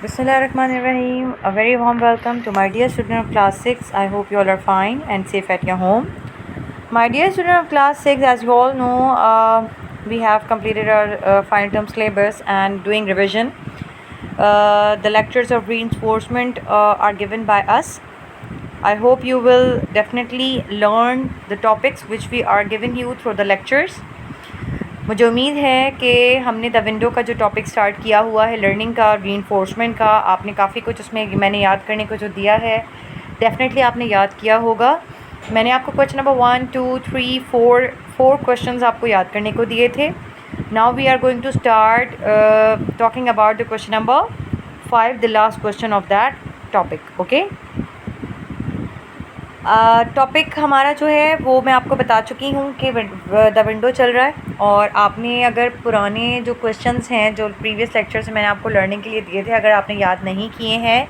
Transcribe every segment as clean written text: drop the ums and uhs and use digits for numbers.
Bismillahirrahmanirrahim. A very warm welcome to my dear student of class 6. I hope you all are fine and safe at your home. My dear student of class 6, as you all know, we have completed our final term syllabus and doing revision. The lectures of reinforcement are given by us. I hope you will definitely learn the topics which we are giving you through the lectures. मुझे उम्मीद है कि हमने the window का जो topic start किया हुआ है लर्निंग का, रीइंफोर्समेंट का, आपने काफ़ी कुछ उसमें मैंने याद करने को जो दिया है डेफिनेटली आपने याद किया होगा। मैंने आपको क्वेश्चन नंबर 1, 2, 3, 4 क्वेश्चंस आपको याद करने को दिए थे। Now we are going to start talking about the question number 5, the last question of that topic. Okay, topic हमारा जो है वो मैं आपको बता चुकी हूँ कि द विंडो चल रहा है, और आपने अगर पुराने जो क्वेश्चंस हैं जो प्रीवियस लेक्चर से मैंने आपको लर्निंग के लिए दिए थे, अगर आपने याद नहीं किए हैं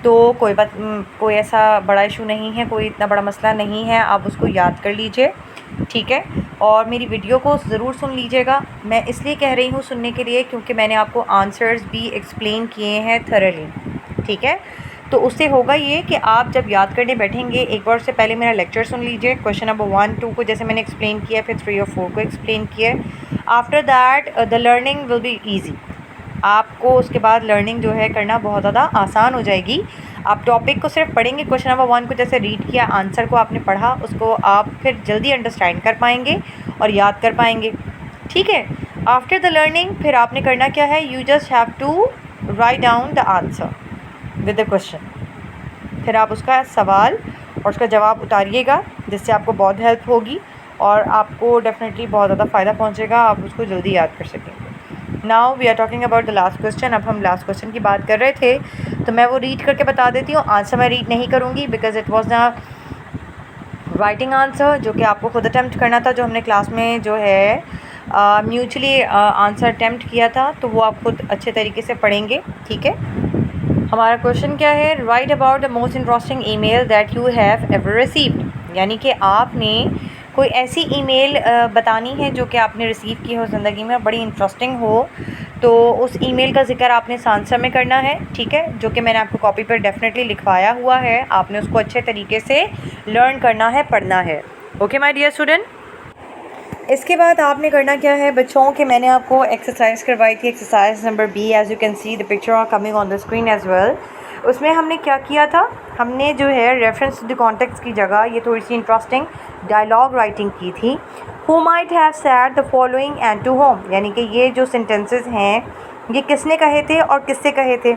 तो कोई ऐसा बड़ा इशू नहीं है, कोई इतना बड़ा मसला नहीं है, आप उसको याद कर लीजिए, ठीक है। और मेरी वीडियो को ज़रूर सुन लीजिएगा। मैं इसलिए कह रही हूँ सुनने के लिए क्योंकि मैंने आपको आंसर्स भी एक्सप्लेन किए हैं थरली, ठीक है। तो उससे होगा ये कि आप जब याद करने बैठेंगे, एक बार से पहले मेरा लेक्चर सुन लीजिए, क्वेश्चन नंबर 1, 2 को जैसे मैंने एक्सप्लेन किया, फिर 3 और 4 को एक्सप्लेन किया। After that the learning will be easy. आपको उसके बाद लर्निंग जो है करना बहुत ज़्यादा आसान हो जाएगी। आप टॉपिक को सिर्फ पढ़ेंगे, क्वेश्चन नंबर 1 को जैसे रीड किया, आंसर को आपने पढ़ा, उसको आप फिर जल्दी अंडरस्टैंड कर पाएंगे और याद कर पाएंगे, ठीक है। आफ्टर द लर्निंग फिर आपने करना क्या है, you just have to write down the answer with the question. फिर आप उसका सवाल और उसका जवाब उतारिएगा, जिससे आपको बहुत हेल्प होगी और आपको डेफिनेटली बहुत ज़्यादा फ़ायदा पहुंचेगा, आप उसको जल्दी याद कर सकेंगे। Now we are talking about the last question. अब हम लास्ट क्वेश्चन की बात कर रहे थे, तो मैं वो रीड करके बता देती हूँ। आंसर मैं रीड नहीं करूँगी because it was the writing answer, जो कि आपको खुद अटैम्प्ट करना था, जो हमने क्लास में जो है म्यूचुअली आंसर अटैम्प्ट किया था, तो वो आप खुद अच्छे तरीके से पढ़ेंगे, ठीक है। हमारा क्वेश्चन क्या है, right about the most interesting email that you have ever received. यानी कि आपने कोई ऐसी ईमेल बतानी है जो कि आपने रिसीव की हो ज़िंदगी में, बड़ी इंटरेस्टिंग हो, तो उस ईमेल का जिक्र आपने इस आंसर में करना है, ठीक है, जो कि मैंने आपको कॉपी पर डेफिनेटली लिखवाया हुआ है। आपने उसको अच्छे तरीके से लर्न करना है, पढ़ना है। ओके माय डियर स्टूडेंट, इसके बाद आपने करना क्या है बच्चों कि मैंने आपको एक्सरसाइज करवाई थी, exercise number B, as you can see the picture are coming on the screen as well. उसमें हमने क्या किया था, हमने जो है रेफरेंस टू द कॉन्टेक्स्ट की जगह ये थोड़ी सी इंटरेस्टिंग डायलॉग राइटिंग की थी। Who might have said the following and to home, यानी कि ये जो सेंटेंसेस हैं ये किसने कहे थे और किससे कहे थे,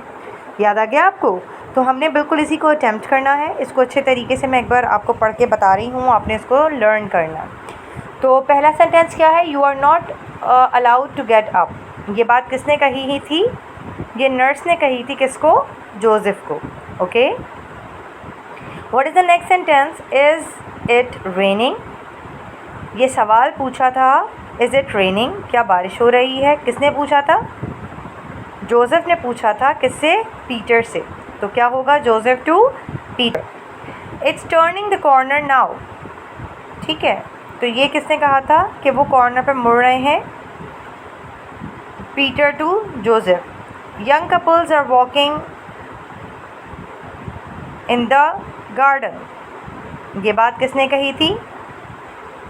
याद आ गया आपको? तो हमने बिल्कुल इसी को अटैम्प्ट करना है। इसको अच्छे तरीके से मैं एक बार आपको पढ़ के बता रही हूँ, आपने इसको लर्न करना। तो पहला सेंटेंस क्या है, you are not allowed to get up. ये बात किसने कही ही थी, ये नर्स ने कही थी, किसको, जोसेफ को, okay. What is the next sentence, is it raining. ये सवाल पूछा था, इज़ इट रेनिंग, क्या बारिश हो रही है, किसने पूछा था, जोसेफ ने पूछा था, किससे, पीटर से। तो क्या होगा, Joseph to Peter. It's turning the corner now, ठीक है। तो ये किसने कहा था कि वो कॉर्नर पे मुड़ रहे हैं, Peter to Joseph. Young couples are walking in the garden, ये बात किसने कही थी,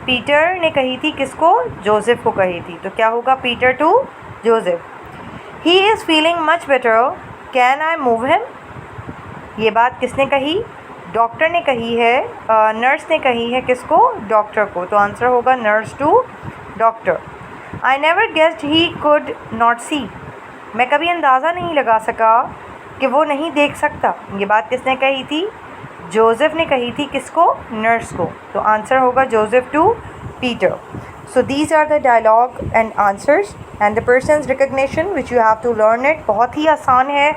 पीटर ने कही थी, किसको, जोसेफ को कही थी। तो क्या होगा, Peter to Joseph. He is feeling much better, can I move him, ये बात किसने कही, डॉक्टर ने कही है, नर्स ने कही है, किसको, डॉक्टर को। तो आंसर होगा nurse to doctor. I never guessed he could not see, मैं कभी अंदाज़ा नहीं लगा सका कि वो नहीं देख सकता, ये बात किसने कही थी, जोसेफ ने कही थी, किसको, नर्स को। तो आंसर होगा Joseph to Peter. So these are the dialogue and answers and the persons recognition which you have to learn it. बहुत ही आसान है,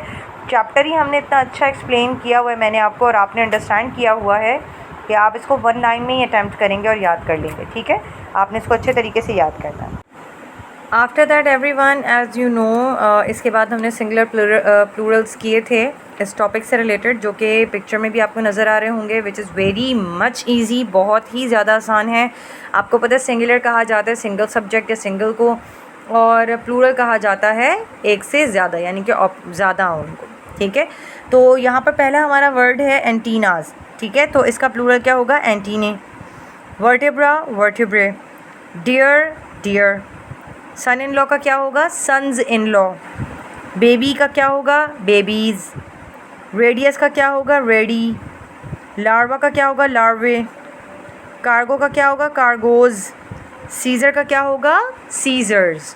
चैप्टर ही हमने इतना अच्छा एक्सप्लेन किया हुआ है मैंने आपको, और आपने अंडरस्टैंड किया हुआ है कि आप इसको 1 लाइन में ही अटैम्प्ट करेंगे और याद कर लेंगे, ठीक है। आपने इसको अच्छे तरीके से याद करना है। After that everyone, as you know, इसके बाद हमने सिंगुलर प्लूरल्स किए थे इस टॉपिक से रिलेटेड, जो कि पिक्चर में भी आपको नज़र आ रहे होंगे, which is very much easy, बहुत ही ज़्यादा आसान है। आपको पता है सिंगुलर कहा जाता है सिंगल सब्जेक्ट या सिंगल को, और प्लूरल कहा जाता है एक से ज़्यादा, यानी कि ज़्यादा उनको, ठीक है। तो यहाँ पर पहला हमारा वर्ड है एंटीनाज, ठीक है। तो इसका प्लूरल क्या होगा? Antennae. Vertebra, vertebrae. Deer, deer. Son in law का क्या होगा? Sons in law. बेबी का क्या होगा? बेबीज़। रेडियस का क्या होगा? रेडी। लार्वा का क्या होगा? लार्वे। कार्गो का क्या होगा? कार्गोज़। सीज़र का क्या होगा? सीज़र्स।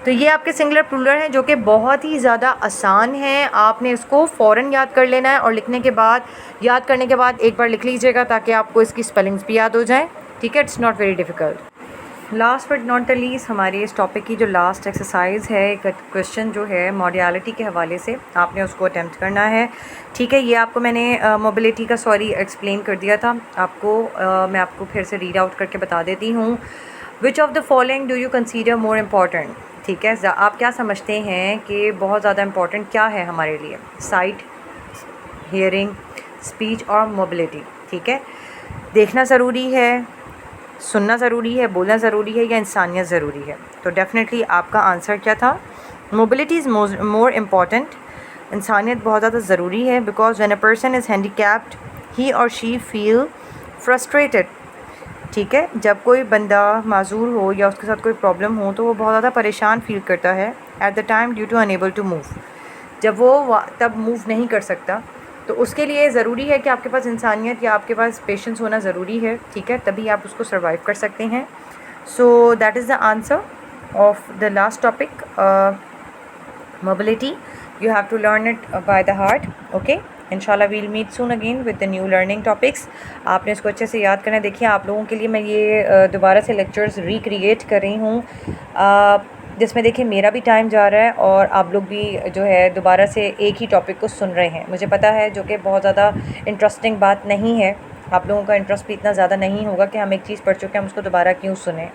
तो ये आपके सिंगुलर प्लूरल हैं जो कि बहुत ही ज़्यादा आसान हैं। आपने इसको फ़ौरन याद कर लेना है और लिखने के बाद, याद करने के बाद एक बार लिख लीजिएगा ताकि आपको इसकी स्पेलिंग्स भी याद हो जाएं, ठीक है। It's not very difficult. Last but not the least, हमारी इस टॉपिक की जो लास्ट एक्सरसाइज है, एक क्वेश्चन जो है मॉडलिटी के हवाले से आपने उसको अटैम्प्ट करना है, ठीक है। ये आपको मैंने मोबिलिटी का एक्सप्लेन कर दिया था आपको। मैं आपको फिर से रीड आउट करके बता देती हूँ। Which of the following do you consider more important, ठीक है। आप क्या समझते हैं कि बहुत ज़्यादा इम्पॉर्टेंट क्या है हमारे लिए? साइट, हियरिंग, स्पीच और मोबिलिटी, ठीक है। देखना ज़रूरी है, सुनना ज़रूरी है, बोलना ज़रूरी है, या इंसानियत ज़रूरी है? तो डेफिनेटली आपका आंसर क्या था? Mobility is more important. इंसानियत बहुत ज़्यादा ज़रूरी है, because when a person is handicapped he और शी फील फ्रस्ट्रेटेड, ठीक है। जब कोई बंदा माजूर हो या उसके साथ कोई प्रॉब्लम हो तो वो बहुत ज़्यादा परेशान फील करता है at the time due to unable to move, जब वो तब मूव नहीं कर सकता। तो उसके लिए ज़रूरी है कि आपके पास इंसानियत या आपके पास पेशेंस होना ज़रूरी है, ठीक है, तभी आप उसको सर्वाइव कर सकते हैं। So that is the answer of the last topic, mobility. You have to learn it by the heart, okay. इंशाल्लाह will meet soon again with the new learning topics. आपने इसको अच्छे से याद करना है। देखिए, आप लोगों के लिए मैं ये दोबारा से लेक्चर्स रिक्रिएट कर रही हूँ, जिसमें देखिए मेरा भी टाइम जा रहा है और आप लोग भी जो है दोबारा से एक ही टॉपिक को सुन रहे हैं। मुझे पता है जो कि बहुत ज़्यादा इंटरेस्टिंग बात नहीं है, आप लोगों का इंटरेस्ट भी इतना ज़्यादा नहीं होगा कि हम एक चीज़ पढ़ चुके हैं हम उसको दोबारा क्यों सुने।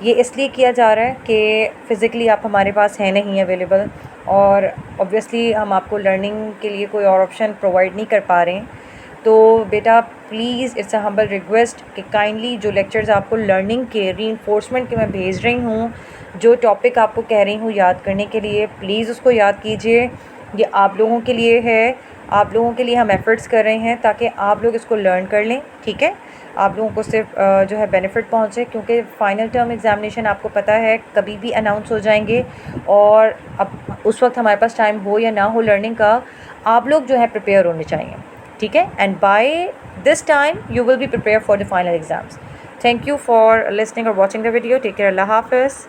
ये इसलिए किया जा रहा है कि फ़िज़िकली आप हमारे पास हैं नहीं अवेलेबल, और ऑब्वियसली हम आपको लर्निंग के लिए कोई और ऑप्शन प्रोवाइड नहीं कर पा रहे हैं। तो बेटा please, it's a humble request कि काइंडली जो लेक्चर्स आपको लर्निंग के रीइंफोर्समेंट के मैं भेज रही हूँ, जो टॉपिक आपको कह रही हूँ याद करने के लिए, प्लीज़ उसको याद कीजिए। ये आप लोगों के लिए है, आप लोगों के लिए हम एफ़र्ट्स कर रहे हैं ताकि आप लोग इसको लर्न कर लें, ठीक है। आप लोगों को सिर्फ जो है बेनिफिट पहुँचे, क्योंकि फ़ाइनल टर्म एग्ज़ामिनेशन आपको पता है कभी भी अनाउंस हो जाएंगे, और अब उस वक्त हमारे पास टाइम हो या ना हो लर्निंग का, आप लोग जो है प्रिपेयर होने चाहिए, ठीक है। And by this time you will be prepared for the final exams. Thank you for listening or watching the video. Take care. Allah Hafiz.